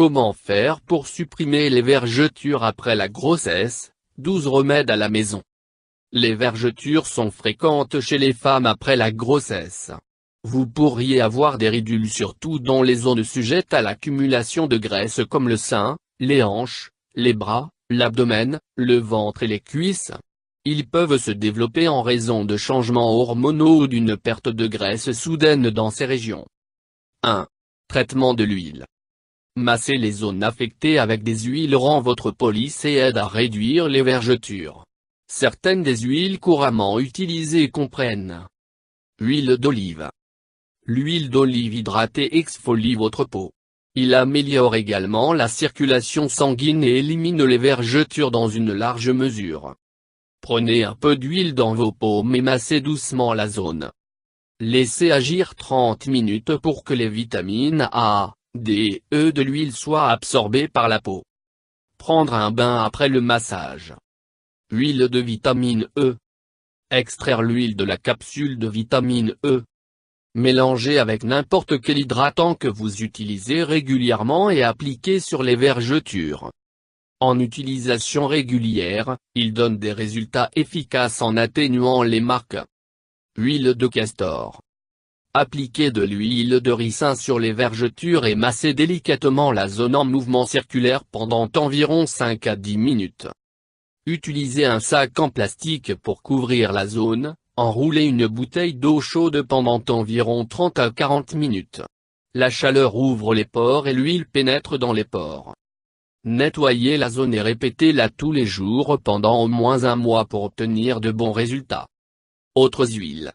Comment faire pour supprimer les vergetures après la grossesse? 12 remèdes à la maison. Les vergetures sont fréquentes chez les femmes après la grossesse. Vous pourriez avoir des ridules surtout dans les zones sujettes à l'accumulation de graisse comme le sein, les hanches, les bras, l'abdomen, le ventre et les cuisses. Ils peuvent se développer en raison de changements hormonaux ou d'une perte de graisse soudaine dans ces régions. 1. Traitement de l'huile. Masser les zones affectées avec des huiles rend votre peau lisse et aide à réduire les vergetures. Certaines des huiles couramment utilisées comprennent huile d'olive. L'huile d'olive hydratée exfolie votre peau. Il améliore également la circulation sanguine et élimine les vergetures dans une large mesure. Prenez un peu d'huile dans vos paumes et massez doucement la zone. Laissez agir 30 minutes pour que les vitamines A, D et E de l'huile soient absorbées par la peau. Prendre un bain après le massage. Huile de vitamine E. Extraire l'huile de la capsule de vitamine E. Mélangez avec n'importe quel hydratant que vous utilisez régulièrement et appliquez sur les vergetures. En utilisation régulière, il donne des résultats efficaces en atténuant les marques. Huile de castor. Appliquez de l'huile de ricin sur les vergetures et massez délicatement la zone en mouvement circulaire pendant environ 5 à 10 minutes. Utilisez un sac en plastique pour couvrir la zone, enroulez une bouteille d'eau chaude pendant environ 30 à 40 minutes. La chaleur ouvre les pores et l'huile pénètre dans les pores. Nettoyez la zone et répétez-la tous les jours pendant au moins un mois pour obtenir de bons résultats. Autres huiles.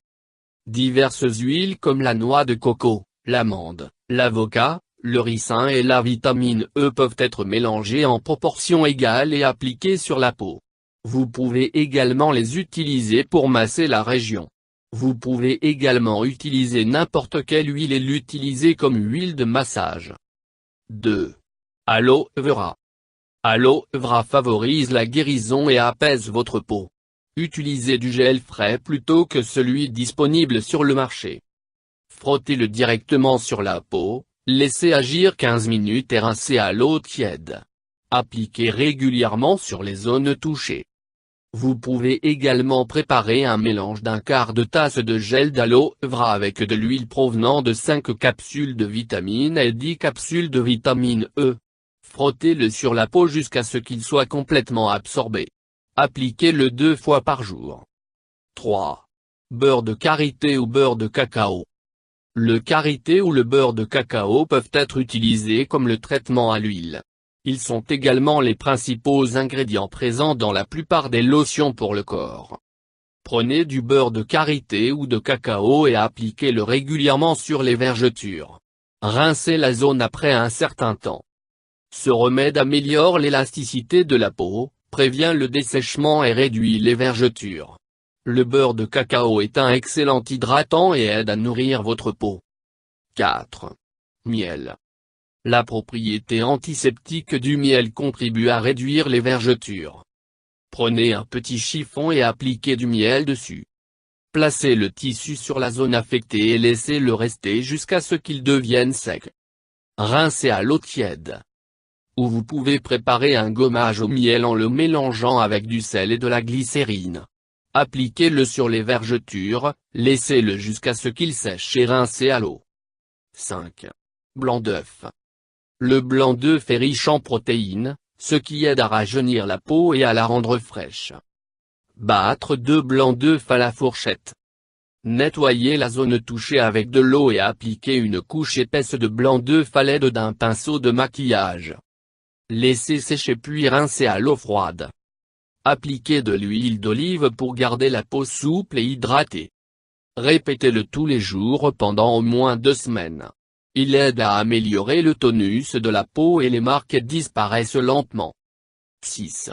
Diverses huiles comme la noix de coco, l'amande, l'avocat, le ricin et la vitamine E peuvent être mélangées en proportion égale et appliquées sur la peau. Vous pouvez également les utiliser pour masser la région. Vous pouvez également utiliser n'importe quelle huile et l'utiliser comme huile de massage. 2. Aloe vera. Aloe vera favorise la guérison et apaise votre peau. Utilisez du gel frais plutôt que celui disponible sur le marché. Frottez-le directement sur la peau, laissez agir 15 minutes et rincez à l'eau tiède. Appliquez régulièrement sur les zones touchées. Vous pouvez également préparer un mélange d'un quart de tasse de gel d'aloe vera avec de l'huile provenant de 5 capsules de vitamine et 10 capsules de vitamine E. Frottez-le sur la peau jusqu'à ce qu'il soit complètement absorbé. Appliquez-le 2 fois par jour. 3. Beurre de karité ou beurre de cacao. Le karité ou le beurre de cacao peuvent être utilisés comme le traitement à l'huile. Ils sont également les principaux ingrédients présents dans la plupart des lotions pour le corps. Prenez du beurre de karité ou de cacao et appliquez-le régulièrement sur les vergetures. Rincez la zone après un certain temps. Ce remède améliore l'élasticité de la peau, prévient le dessèchement et réduit les vergetures. Le beurre de cacao est un excellent hydratant et aide à nourrir votre peau. 4. Miel. La propriété antiseptique du miel contribue à réduire les vergetures. Prenez un petit chiffon et appliquez du miel dessus. Placez le tissu sur la zone affectée et laissez-le rester jusqu'à ce qu'il devienne sec. Rincez à l'eau tiède. Ou vous pouvez préparer un gommage au miel en le mélangeant avec du sel et de la glycérine. Appliquez-le sur les vergetures, laissez-le jusqu'à ce qu'il sèche et rincez à l'eau. 5. Blanc d'œuf. Le blanc d'œuf est riche en protéines, ce qui aide à rajeunir la peau et à la rendre fraîche. Battre 2 blancs d'œuf à la fourchette. Nettoyez la zone touchée avec de l'eau et appliquez une couche épaisse de blanc d'œuf à l'aide d'un pinceau de maquillage. Laissez sécher puis rincez à l'eau froide. Appliquez de l'huile d'olive pour garder la peau souple et hydratée. Répétez-le tous les jours pendant au moins 2 semaines. Il aide à améliorer le tonus de la peau et les marques disparaissent lentement. 6.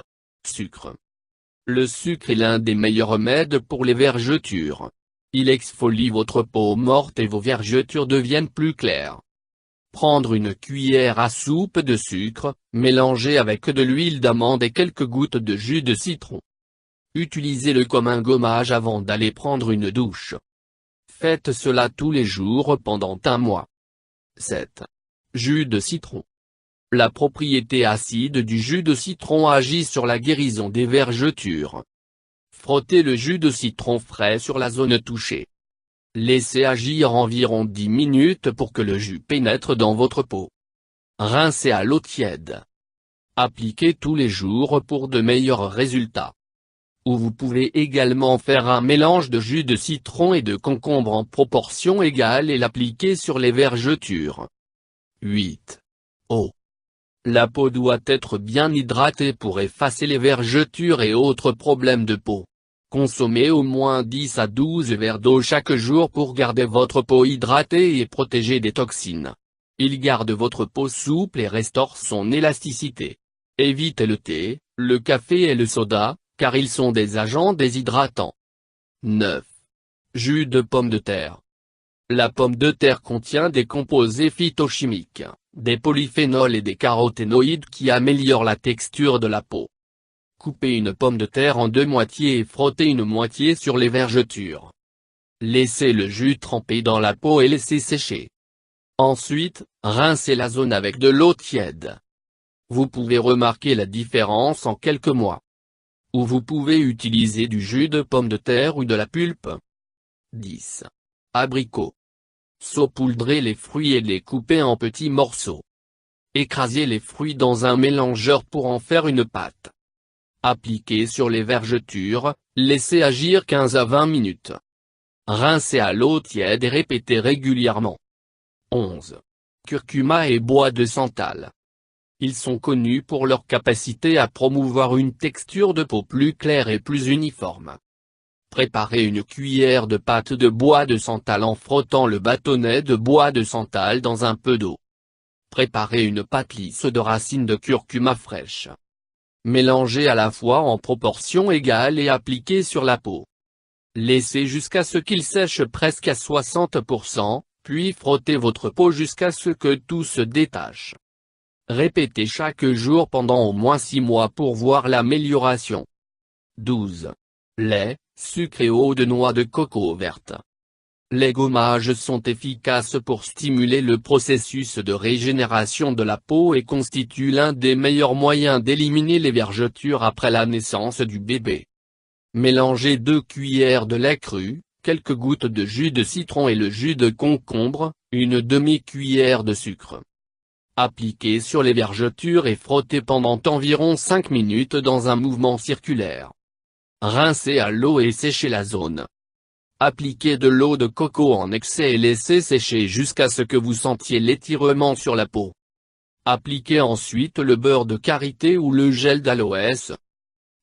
Sucre. Le sucre est l'un des meilleurs remèdes pour les vergetures. Il exfolie votre peau morte et vos vergetures deviennent plus claires. Prendre une cuillère à soupe de sucre, mélanger avec de l'huile d'amande et quelques gouttes de jus de citron. Utilisez-le comme un gommage avant d'aller prendre une douche. Faites cela tous les jours pendant un mois. 7. Jus de citron. La propriété acide du jus de citron agit sur la guérison des vergetures. Frottez le jus de citron frais sur la zone touchée. Laissez agir environ 10 minutes pour que le jus pénètre dans votre peau. Rincez à l'eau tiède. Appliquez tous les jours pour de meilleurs résultats. Ou vous pouvez également faire un mélange de jus de citron et de concombre en proportion égale et l'appliquer sur les vergetures. 8. Eau. La peau doit être bien hydratée pour effacer les vergetures et autres problèmes de peau. Consommez au moins 10 à 12 verres d'eau chaque jour pour garder votre peau hydratée et protéger des toxines. Il garde votre peau souple et restaure son élasticité. Évitez le thé, le café et le soda, car ils sont des agents déshydratants. 9. Jus de pomme de terre. La pomme de terre contient des composés phytochimiques, des polyphénols et des caroténoïdes qui améliorent la texture de la peau. Coupez une pomme de terre en 2 moitiés et frottez une moitié sur les vergetures. Laissez le jus tremper dans la peau et laissez sécher. Ensuite, rincez la zone avec de l'eau tiède. Vous pouvez remarquer la différence en quelques mois. Ou vous pouvez utiliser du jus de pomme de terre ou de la pulpe. 10. Abricot. Saupoudrez les fruits et les coupez en petits morceaux. Écrasez les fruits dans un mélangeur pour en faire une pâte. Appliquez sur les vergetures, laissez agir 15 à 20 minutes. Rincez à l'eau tiède et répétez régulièrement. 11. Curcuma et bois de santal. Ils sont connus pour leur capacité à promouvoir une texture de peau plus claire et plus uniforme. Préparez une cuillère de pâte de bois de santal en frottant le bâtonnet de bois de santal dans un peu d'eau. Préparez une pâte lisse de racines de curcuma fraîche. Mélangez à la fois en proportion égale et appliquez sur la peau. Laissez jusqu'à ce qu'il sèche presque à 60%, puis frottez votre peau jusqu'à ce que tout se détache. Répétez chaque jour pendant au moins 6 mois pour voir l'amélioration. 12. Lait, sucre et eau de noix de coco verte. Les gommages sont efficaces pour stimuler le processus de régénération de la peau et constituent l'un des meilleurs moyens d'éliminer les vergetures après la naissance du bébé. Mélangez 2 cuillères de lait cru, quelques gouttes de jus de citron et le jus de concombre, une demi-cuillère de sucre. Appliquez sur les vergetures et frottez pendant environ 5 minutes dans un mouvement circulaire. Rincez à l'eau et séchez la zone. Appliquez de l'eau de coco en excès et laissez sécher jusqu'à ce que vous sentiez l'étirement sur la peau. Appliquez ensuite le beurre de karité ou le gel d'aloès.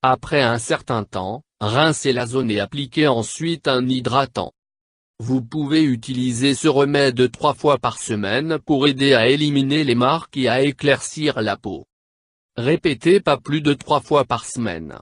Après un certain temps, rincez la zone et appliquez ensuite un hydratant. Vous pouvez utiliser ce remède 3 fois par semaine pour aider à éliminer les marques et à éclaircir la peau. Répétez pas plus de 3 fois par semaine.